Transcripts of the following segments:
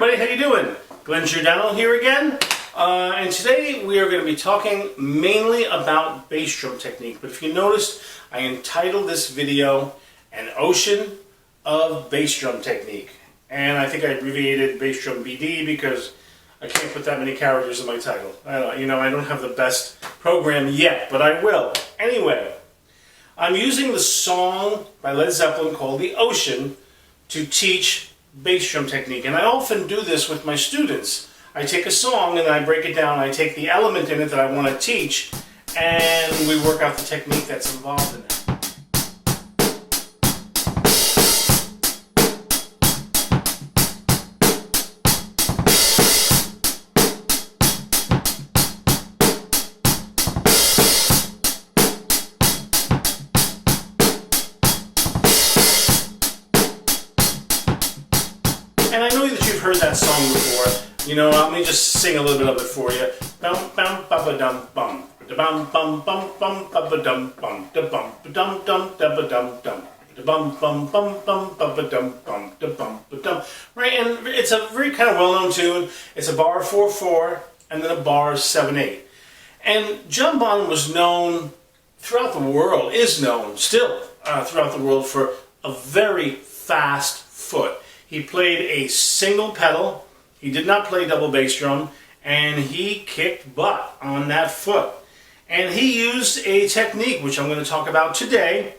everybody, how you doing? Glenn Giordano here again, and today we are going to be talking mainly about bass drum technique. But if you noticed, I entitled this video "An Ocean of Bass Drum Technique," and I think I abbreviated bass drum BD because I can't put that many characters in my title. I don't have the best program yet, but I will. Anyway, I'm using the song by Led Zeppelin called "The Ocean" to teach bass drum technique, and I often do this with my students. I take a song and I break it down, I take the element in it that I want to teach, and we work out the technique that's involved in it. And I know that you've heard that song before. Let me just sing a little bit of it for you. Bum bum ba ba dum bum. Da bum bum bum bum ba ba dum bum. Da bum ba dum dum da ba dum dum. Da bum bum bum bum ba ba dum bum. Da bum ba dum. Right, and it's a very kind of well-known tune. It's a bar 4/4 and then a bar 7/8. And John Bonham was known throughout the world, is known still throughout the world for a very fast foot. He played a single pedal, he did not play double bass drum, and he kicked butt on that foot. And he used a technique, which I'm going to talk about today,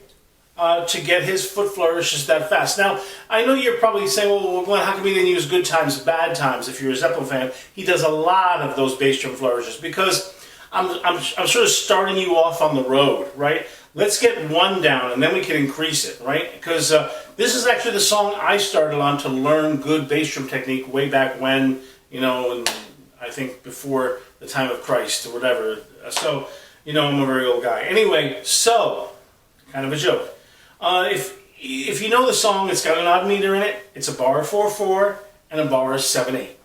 to get his foot flourishes that fast. Now, I know you're probably saying, well, Glenn, how come he didn't use good times, bad times? If you're a Zeppelin fan, he does a lot of those bass drum flourishes because I'm sort of starting you off on the road, right? Let's get one down and then we can increase it, right? Because this is actually the song I started on to learn good bass drum technique way back when, I think before the time of Christ or whatever. So, I'm a very old guy. Anyway, so, kind of a joke. If you know the song, it's got an odd meter in it. It's a bar 4/4 and a bar 7/8.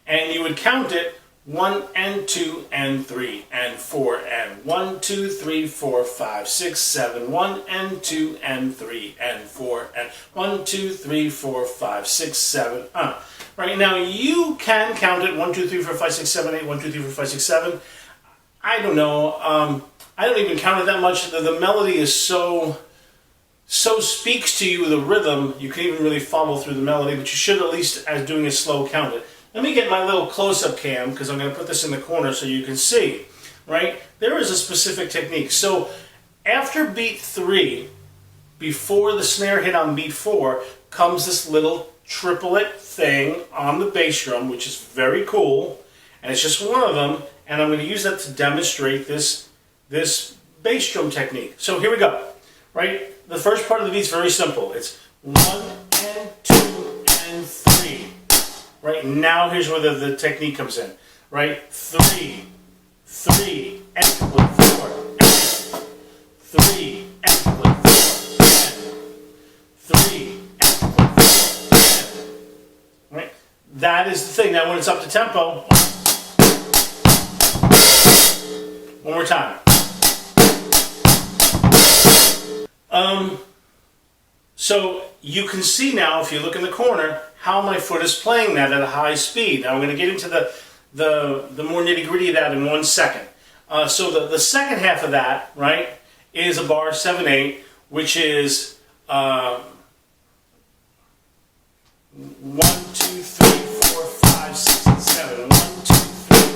And you would count it 1 and 2 and 3 and 4 and 1, 2, 3, 4, 5, 6, 7, 1 and 2 and 3 and 4 and 1, 2, 3, 4, 5, 6, 7. Right now you can count it 1, 2, 3, 4, 5, 6, 7, 8, 1, 2, 3, 4, 5, 6, 7. I don't know. I don't even count it that much. The melody is so speaks to you, the rhythm. You can even really follow through the melody, but you should at least, as doing a slow, count it. Let me get my little close-up cam, because I'm going to put this in the corner so you can see, right? There is a specific technique. So after beat 3, before the snare hit on beat 4, comes this little triplet thing on the bass drum, which is very cool, and it's just one of them, and I'm going to use that to demonstrate this bass drum technique. So here we go, right? The first part of the beat is very simple. It's 1 and 2 and 3. Right, now here's where the technique comes in. Right, 3, 3, and 4, and 3, and 4, and 3, and 4, and. Right, that is the thing. Now when it's up to tempo, one more time. So you can see now, if you look in the corner, how my foot is playing that at a high speed. Now I'm going to get into the more nitty-gritty of that in 1 second. So the second half of that, right, is a bar 7/8, which is 1, 2, 3, 4, 5, 6, and 7. 1, 2, 3,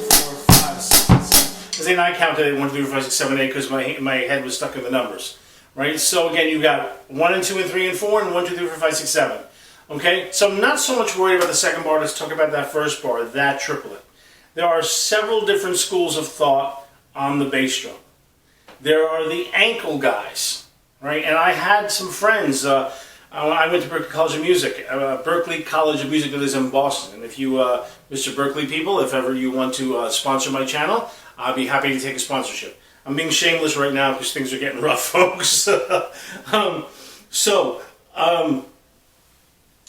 4, 5, 6, 7. And I counted it 1, 2, 3, 4, 5, 6, 7, 8 because my head was stuck in the numbers. Right? So again, you've got 1 and 2 and 3 and 4 and 1, 2, 3, 4, 5, 6, 7. Okay? So I'm not so much worried about the second bar. Let's talk about that first bar, that triplet. There are several different schools of thought on the bass drum. There are the ankle guys, right? And I had some friends. I went to Berklee College of Music. Berklee College of Music that is in Boston. And if you, Mr. Berklee people, if ever you want to sponsor my channel, I'll be happy to take a sponsorship. I'm being shameless right now because things are getting rough, folks. And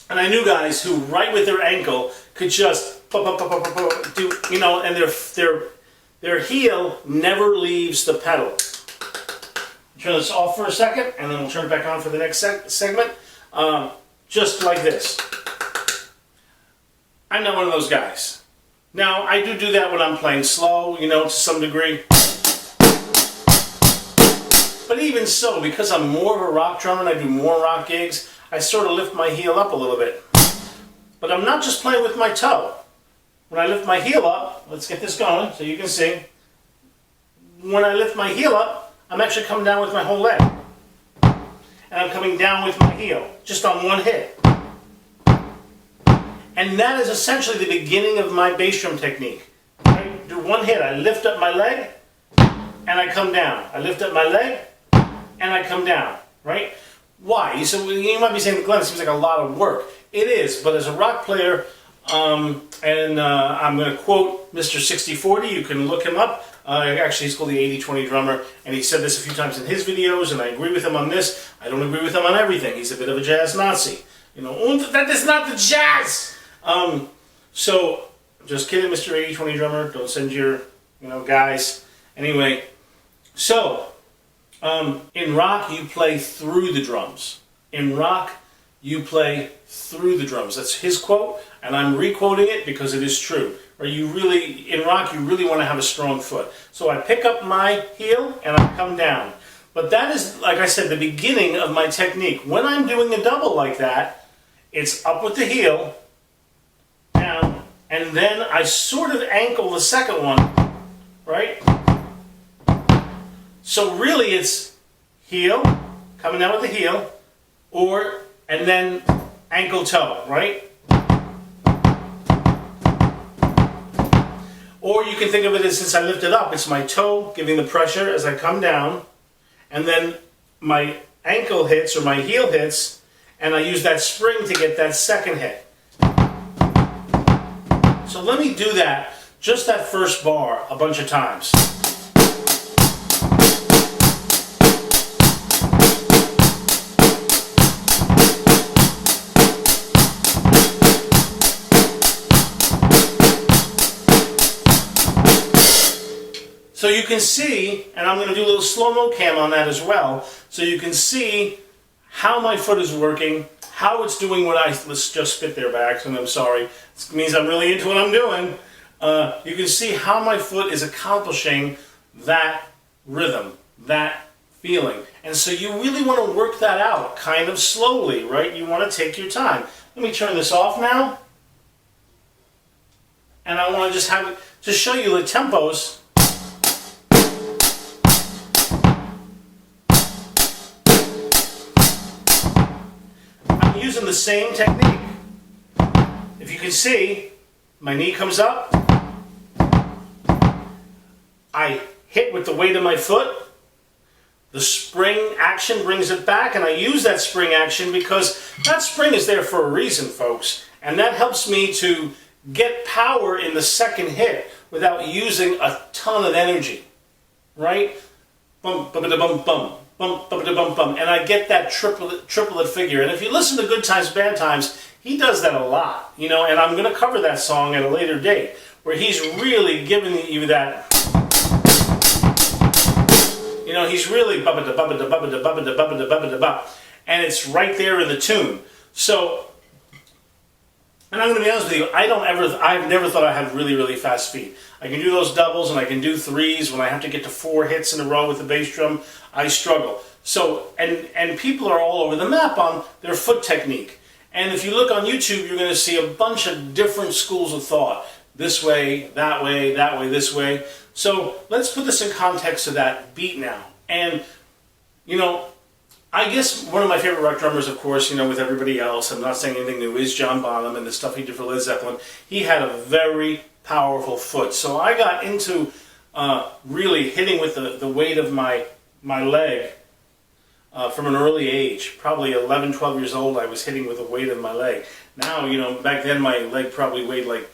I knew guys who, right with their ankle, could just do, and their heel never leaves the pedal. Turn this off for a second, and then we'll turn it back on for the next segment. just like this. I'm not one of those guys. Now, I do that when I'm playing slow, you know, to some degree. But even so, because I'm more of a rock drummer and I do more rock gigs, I sort of lift my heel up a little bit. But I'm not just playing with my toe. When I lift my heel up, let's get this going so you can see. When I lift my heel up, I'm actually coming down with my whole leg. And I'm coming down with my heel, just on one hit. And that is essentially the beginning of my bass drum technique. I do one hit, I lift up my leg, and I come down. I lift up my leg, and I come down, right? Why? So you might be saying, Glenn, it seems like a lot of work. It is, but as a rock player, I'm going to quote Mr. 6040, you can look him up. Actually, he's called the 80-20 drummer, and he said this a few times in his videos, and I agree with him on this. I don't agree with him on everything. He's a bit of a jazz Nazi. You know, "Und that is not the jazz!" So, just kidding, Mr. 80-20 drummer. Don't send your, guys. Anyway, so, in rock, you play through the drums. In rock, you play through the drums. That's his quote, and I'm re-quoting it because it is true. Or in rock, you really want to have a strong foot. So I pick up my heel and I come down. But that is, like I said, the beginning of my technique. When I'm doing a double like that, it's up with the heel, down, and then I sort of ankle the second one, right? So really it's heel, coming down with the heel, and then ankle toe, right? Or you can think of it as, since I lift it up, it's my toe giving the pressure as I come down, and then my ankle hits or my heel hits, and I use that spring to get that second hit. So let me do that, just that first bar, a bunch of times. So you can see, and I'm going to do a little slow-mo cam on that as well, so you can see how my foot is working, how it's doing what let's just spit there by accident, I'm sorry. It means I'm really into what I'm doing. You can see how my foot is accomplishing that rhythm, that feeling. And so you really want to work that out kind of slowly, right? You want to take your time. Let me turn this off now. And I want to just show you the tempos. Using the same technique. If you can see, my knee comes up, I hit with the weight of my foot, the spring action brings it back, and I use that spring action because that spring is there for a reason, folks, and that helps me to get power in the second hit without using a ton of energy, right? Bum, bum, bum, bum. Bum, bum, bum, bum, and I get that triplet figure. And if you listen to Good Times, Bad Times, he does that a lot, and I'm going to cover that song at a later date, where he's really giving you that, he's really bubba da bubba da bubba da bubba da bubba da bubba da bubba, and it's right there in the tune. So, and I'm going to be honest with you, I've never thought I had really, really fast feet. I can do those doubles and I can do threes. When I have to get to 4 hits in a row with the bass drum, I struggle. So, and people are all over the map on their foot technique. And if you look on YouTube, you're going to see a bunch of different schools of thought. This way, that way, this way. So let's put this in context of that beat now. And, I guess one of my favorite rock drummers, of course, with everybody else, I'm not saying anything new, is John Bonham and the stuff he did for Led Zeppelin. He had a very powerful foot. So I got into really hitting with the weight of my leg from an early age. Probably 11, 12 years old, I was hitting with the weight of my leg. Now, back then my leg probably weighed like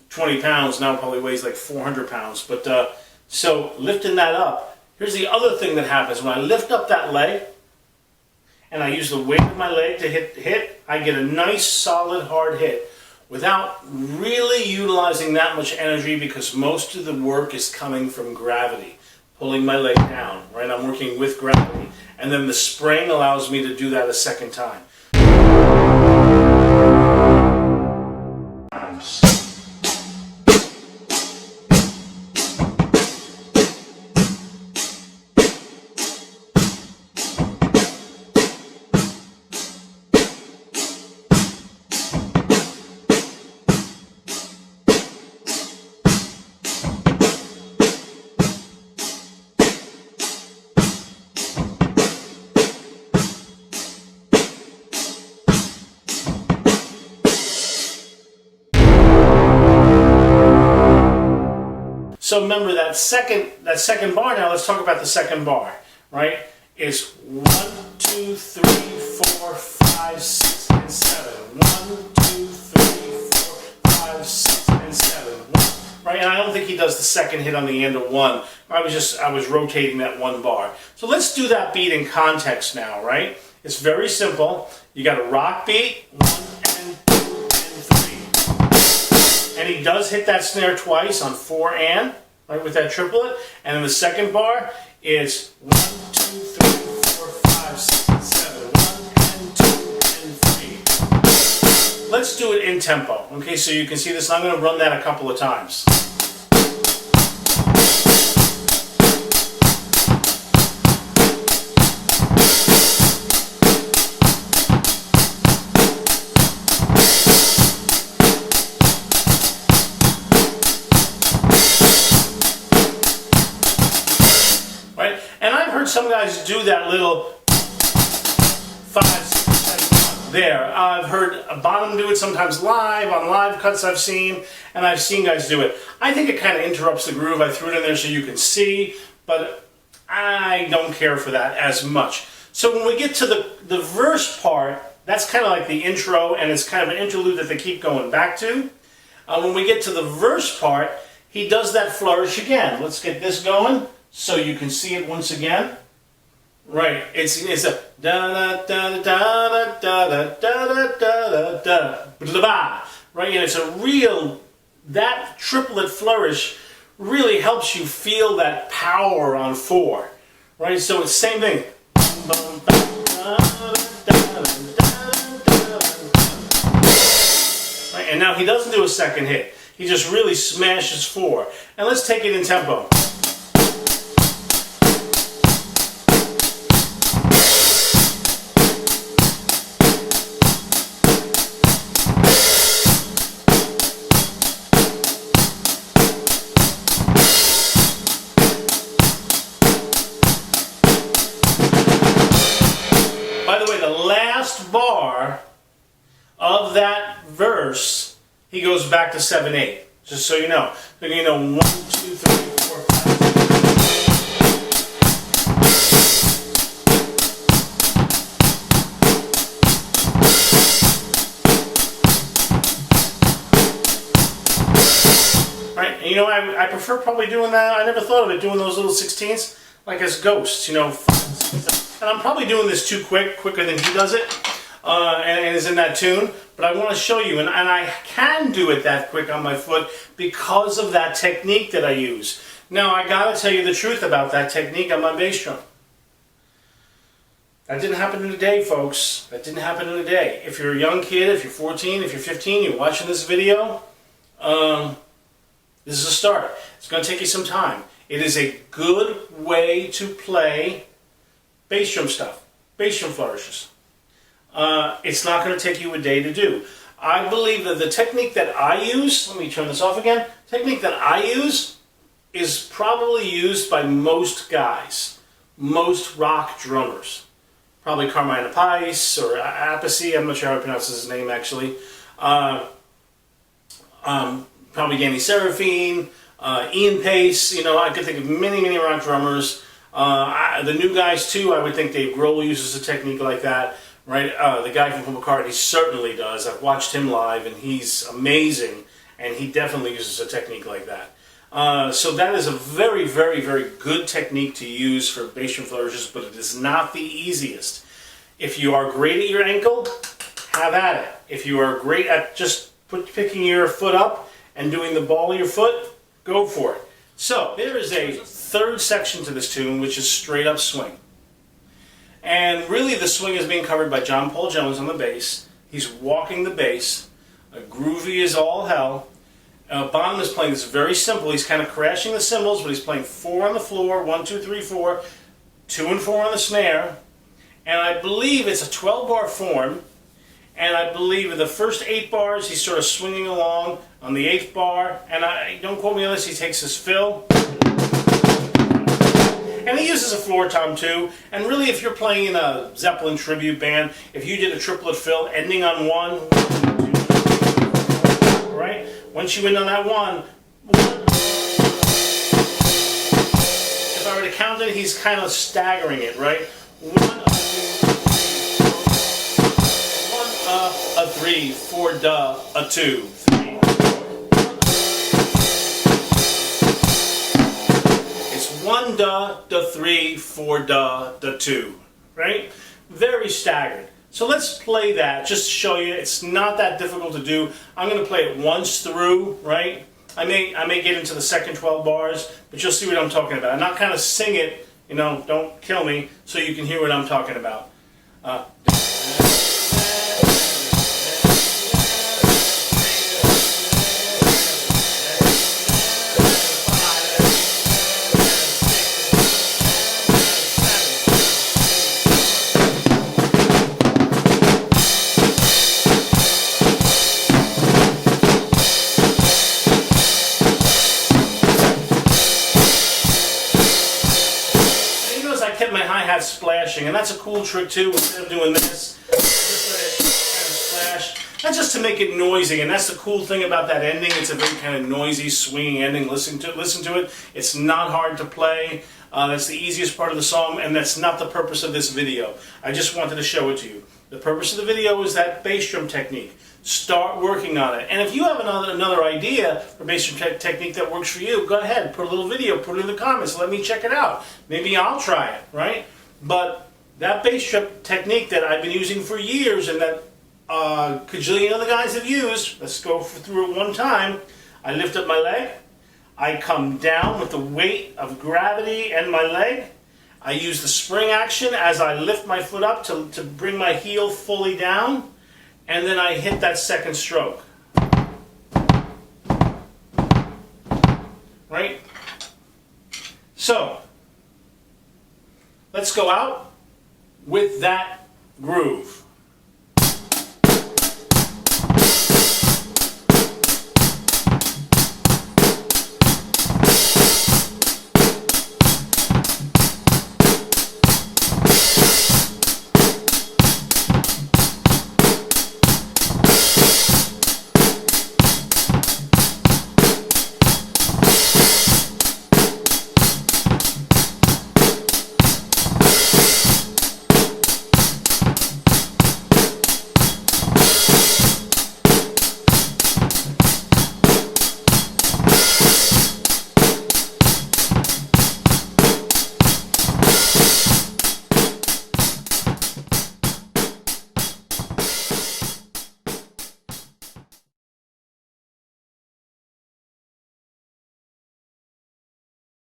20 pounds. Now it probably weighs like 400 pounds. But so lifting that up, here's the other thing that happens. When I lift up that leg, and I use the weight of my leg to hit, I get a nice, solid, hard hit without really utilizing that much energy because most of the work is coming from gravity, pulling my leg down, right? I'm working with gravity. And then the spring allows me to do that a second time. So remember that second bar now, let's talk about the second bar, right? Is 1, 2, 3, 4, 5, 6, and 7. 1, 2, 3, 4, 5, 6, and 7. 1, right? And I don't think he does the second hit on the end of 1. I was rotating that one bar. So let's do that beat in context now, right? It's very simple. You got a rock beat, 1 and 2 and 3. And he does hit that snare twice on 4 and, right, with that triplet. And then the second bar is 1, 2, 3, 4, 5, 6, and 7. 1 and 2 and 3. Let's do it in tempo. Okay, so you can see this. I'm going to run that a couple of times. Some guys do that little 5, 6, 7 there. I've heard Bonham do it sometimes live, on live cuts I've seen, and I've seen guys do it. I think it kind of interrupts the groove. I threw it in there so you can see, but I don't care for that as much. So when we get to the verse part, that's kind of like the intro, and it's kind of an interlude that they keep going back to. When we get to the verse part, he does that flourish again. Let's get this going so you can see it once again. Right, it's a da da da da da da da da da da da, right, and it's a real, that triplet flourish really helps you feel that power on 4, right? So it's the same thing. Right, and now he doesn't do a second hit. He just really smashes 4. And let's take it in tempo. By the way, the last bar of that verse, he goes back to 7/8. Just so you know. So you know 1, 2, 3, 4, 5. Right? And you know, I prefer probably doing that. I never thought of it, doing those little 16ths like as ghosts, you know. 5, 6, 7. And I'm probably doing this too quicker than he does it, and is in that tune, but I want to show you, and I can do it that quick on my foot because of that technique that I use. Now, I gotta tell you the truth about that technique on my bass drum. That didn't happen in a day, folks. That didn't happen in a day. If you're a young kid, if you're 14, if you're 15, you're watching this video, this is a start. It's gonna take you some time. It is a good way to play bass drum stuff, bass drum flourishes. It's not going to take you a day to do. I believe that the technique that I use, let me turn this off again, technique that I use is probably used by most guys, most rock drummers. Probably Carmine Appice or Appice, I'm not sure how I pronounce his name actually. Probably Danny Seraphine, Ian Pace, you know, I could think of many rock drummers. The new guys too, I would think Dave Grohl uses a technique like that, right? The guy from Paul McCartney certainly does. I've watched him live and he's amazing, and he definitely uses a technique like that. So that is a very good technique to use for bass drum flourishes, but it is not the easiest. If you are great at your ankle, have at it. If you are great at just picking your foot up and doing the ball of your foot, go for it. So there is a third section to this tune, which is straight up swing. And really the swing is being covered by John Paul Jones on the bass. He's walking the bass. Groovy as all hell. Bonham is playing this very simple. He's kind of crashing the cymbals, but he's playing 4 on the floor, 1, 2, 3, 4, 2 and 4 on the snare. And I believe it's a 12-bar form. And I believe in the first 8 bars, he's sort of swinging along on the 8th bar. And don't quote me on this, he takes his fill. And he uses a floor tom too. And really, if you're playing in a Zeppelin tribute band, if you did a triplet fill ending on 1, 2, 3, 4, right? Once you end on that 1, I were to count it, he's kind of staggering it, right? 1, a 3, 4, duh, a 2, 3. It's 1, duh, the 3, 4, duh, the 2, right? Very staggered. So let's play that just to show you it's not that difficult to do. I'm going to play it once through, right? I may get into the second 12 bars, but you'll see what I'm talking about. And I'll kind of sing it, you know, don't kill me, so you can hear what I'm talking about. I kept my hi-hat splashing, and that's a cool trick too. Instead of doing this, just let it kind of splash. That's just to make it noisy, and that's the cool thing about that ending. It's a very kind of noisy, swinging ending. Listen to it. It's not hard to play. That's the easiest part of the song, and that's not the purpose of this video. I just wanted to show it to you. The purpose of the video is that bass drum technique. Start working on it. And if you have another idea for bass drum technique that works for you, go ahead, put a little video, put it in the comments, let me check it out. Maybe I'll try it, right? But that bass drum technique that I've been using for years and that cajillion other guys have used, let's go through it one time. I lift up my leg, I come down with the weight of gravity and my leg. I use the spring action as I lift my foot up to bring my heel fully down, and then I hit that second stroke. Right? So, let's go out with that groove.